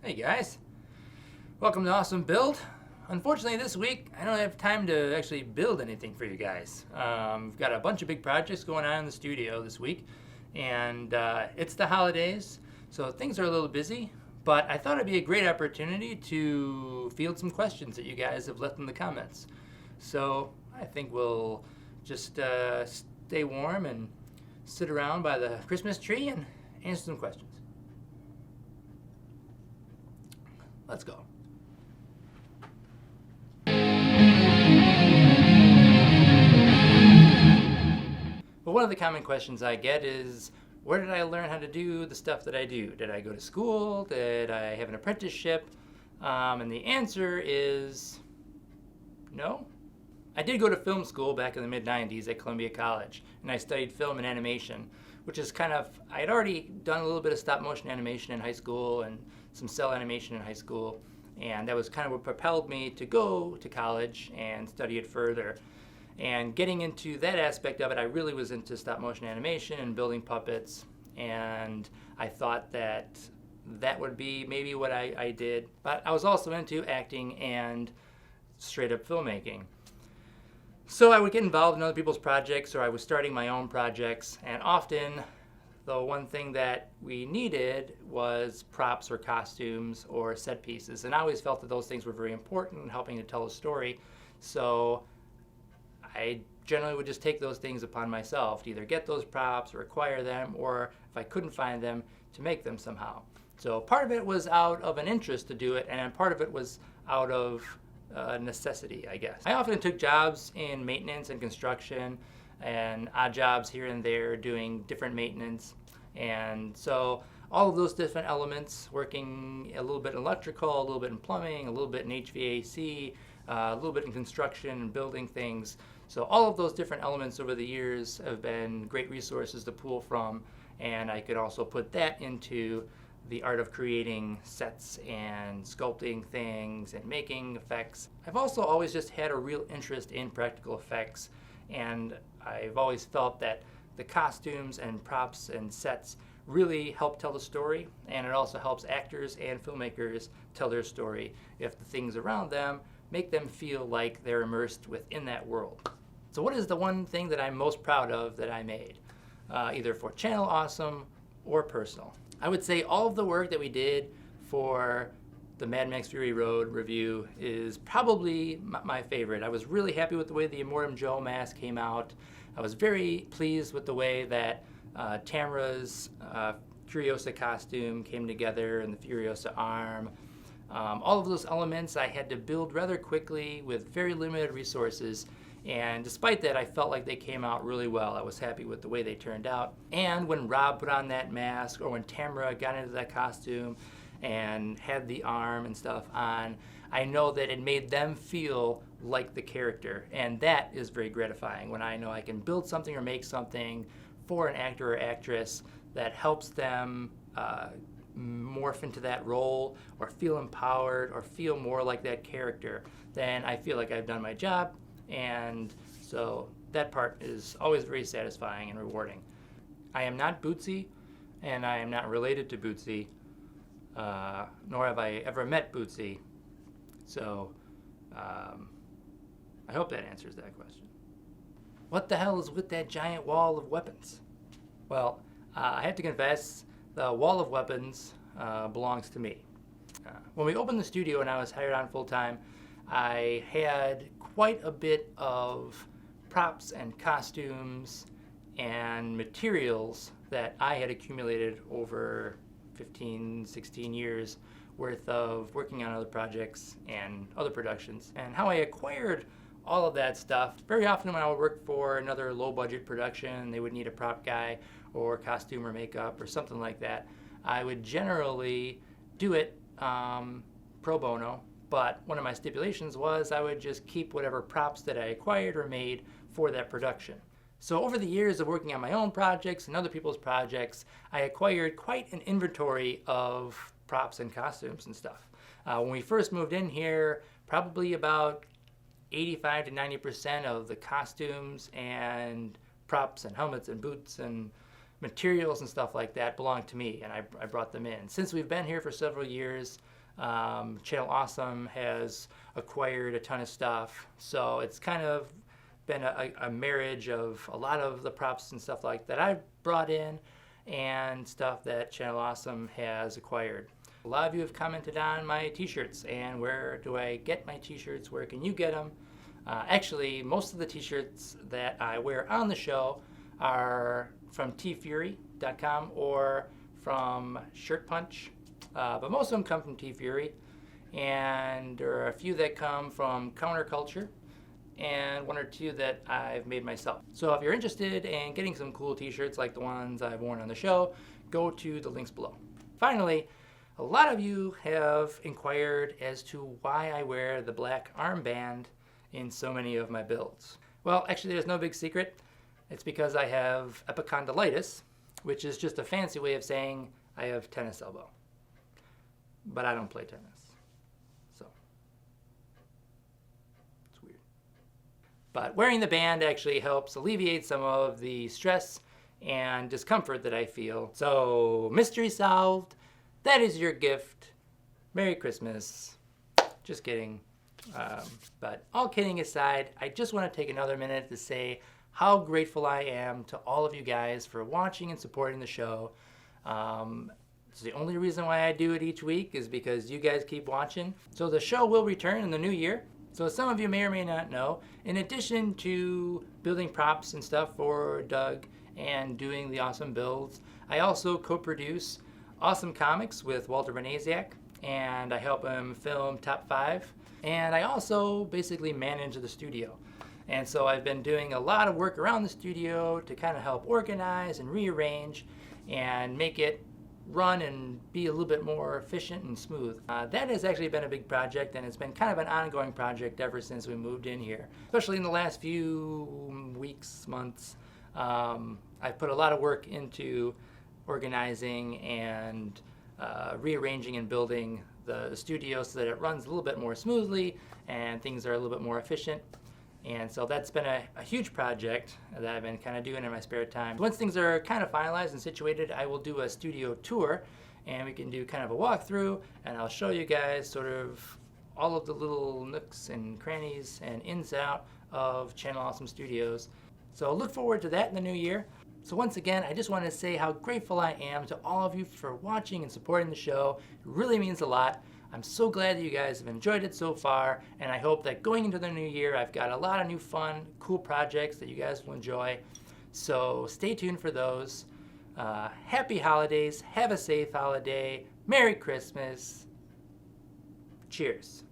Hey guys, welcome to Awesome Build. Unfortunately this week I don't have time to actually build anything for you guys. We've got a bunch of big projects going on in the studio this week and it's the holidays, so things are a little busy, but I thought it'd be a great opportunity to field some questions that you guys have left in the comments. So I think we'll just stay warm and sit around by the Christmas tree and answer some questions. Let's go. Well, one of the common questions I get is, where did I learn how to do the stuff that I do? Did I go to school? Did I have an apprenticeship? And the answer is no. I did go to film school back in the mid-90s at Columbia College, and I studied film and animation, which is kind of, I had already done a little bit of stop motion animation in high school and some cell animation in high school, and that was kind of what propelled me to go to college and study it further. And getting into that aspect of it, I really was into stop motion animation and building puppets, and I thought that that would be maybe what I did. But I was also into acting and straight up filmmaking. So I would get involved in other people's projects, or I was starting my own projects, and often the one thing that we needed was props or costumes or set pieces, and I always felt that those things were very important in helping to tell a story. So I generally would just take those things upon myself to either get those props or acquire them, or if I couldn't find them, to make them somehow. So part of it was out of an interest to do it, and part of it was out of necessity, I guess. I often took jobs in maintenance and construction and odd jobs here and there doing different maintenance. And so all of those different elements, working a little bit in electrical, a little bit in plumbing, a little bit in HVAC, a little bit in construction and building things. So all of those different elements over the years have been great resources to pull from, and I could also put that into the art of creating sets and sculpting things and making effects. I've also always just had a real interest in practical effects, and I've always felt that the costumes and props and sets really help tell the story, and it also helps actors and filmmakers tell their story if the things around them make them feel like they're immersed within that world. So what is the one thing that I'm most proud of that I made, either for Channel Awesome or personal? I would say all of the work that we did for the Mad Max Fury Road review is probably my favorite. I was really happy with the way the Immortum Joe mask came out. I was very pleased with the way that Tamara's Furiosa costume came together and the Furiosa arm. All of those elements I had to build rather quickly with very limited resources, and despite that I felt like they came out really well. I was happy with the way they turned out. And when Rob put on that mask, or when Tamara got into that costume and had the arm and stuff on, I know that it made them feel like the character, and that is very gratifying when I know I can build something or make something for an actor or actress that helps them morph into that role or feel empowered or feel more like that character. Then I feel like I've done my job, and so that part is always very satisfying and rewarding. I am not Bootsy, and I am not related to Bootsy, nor have I ever met Bootsy, so I hope that answers that question. What the hell is with that giant wall of weapons? Well, I have to confess, the wall of weapons belongs to me. When we opened the studio and I was hired on full-time, I had quite a bit of props and costumes and materials that I had accumulated over 15, 16 years worth of working on other projects and other productions. And how I acquired all of that stuff, very often when I would work for another low-budget production, they would need a prop guy or costume or makeup or something like that, I would generally do it pro bono, but one of my stipulations was I would just keep whatever props that I acquired or made for that production. So over the years of working on my own projects and other people's projects, I acquired quite an inventory of props and costumes and stuff. When we first moved in here, probably about 85 to 90% of the costumes and props and helmets and boots and materials and stuff like that belonged to me, and I brought them in. Since we've been here for several years, Channel Awesome has acquired a ton of stuff, so it's kind of been a marriage of a lot of the props and stuff like that I've brought in and stuff that Channel Awesome has acquired. A lot of you have commented on my t-shirts and where do I get my t-shirts, where can you get them? Actually, most of the t-shirts that I wear on the show are from tfury.com or from Shirt Punch, but most of them come from T-Fury, and there are a few that come from Counterculture, and one or two that I've made myself. So if you're interested in getting some cool t-shirts like the ones I've worn on the show, go to the links below. Finally, a lot of you have inquired as to why I wear the black armband in so many of my builds. Well, actually there's no big secret. It's because I have epicondylitis, which is just a fancy way of saying I have tennis elbow. But I don't play tennis, so it's weird. But wearing the band actually helps alleviate some of the stress and discomfort that I feel. So, mystery solved. That is your gift. Merry Christmas. Just kidding. But all kidding aside, I just want to take another minute to say how grateful I am to all of you guys for watching and supporting the show. It's the only reason why I do it each week is because you guys keep watching. So the show will return in the new year. So some of you may or may not know, in addition to building props and stuff for Doug and doing the awesome builds, I also co-produce Awesome Comics with Walter Benesiak, and I help him film Top 5. And I also basically manage the studio. And so I've been doing a lot of work around the studio to kind of help organize and rearrange and make it run and be a little bit more efficient and smooth. That has actually been a big project, and it's been kind of an ongoing project ever since we moved in here. Especially in the last few weeks, months, I've put a lot of work into organizing and rearranging and building the studio so that it runs a little bit more smoothly and things are a little bit more efficient. And so that's been a huge project that I've been kind of doing in my spare time. Once things are kind of finalized and situated, I will do a studio tour and we can do kind of a walkthrough, and I'll show you guys sort of all of the little nooks and crannies and ins and out of Channel Awesome Studios. So look forward to that in the new year. So once again, I just want to say how grateful I am to all of you for watching and supporting the show. It really means a lot. I'm so glad that you guys have enjoyed it so far, and I hope that going into the new year, I've got a lot of new fun, cool projects that you guys will enjoy. So stay tuned for those. Happy holidays, have a safe holiday, Merry Christmas, cheers.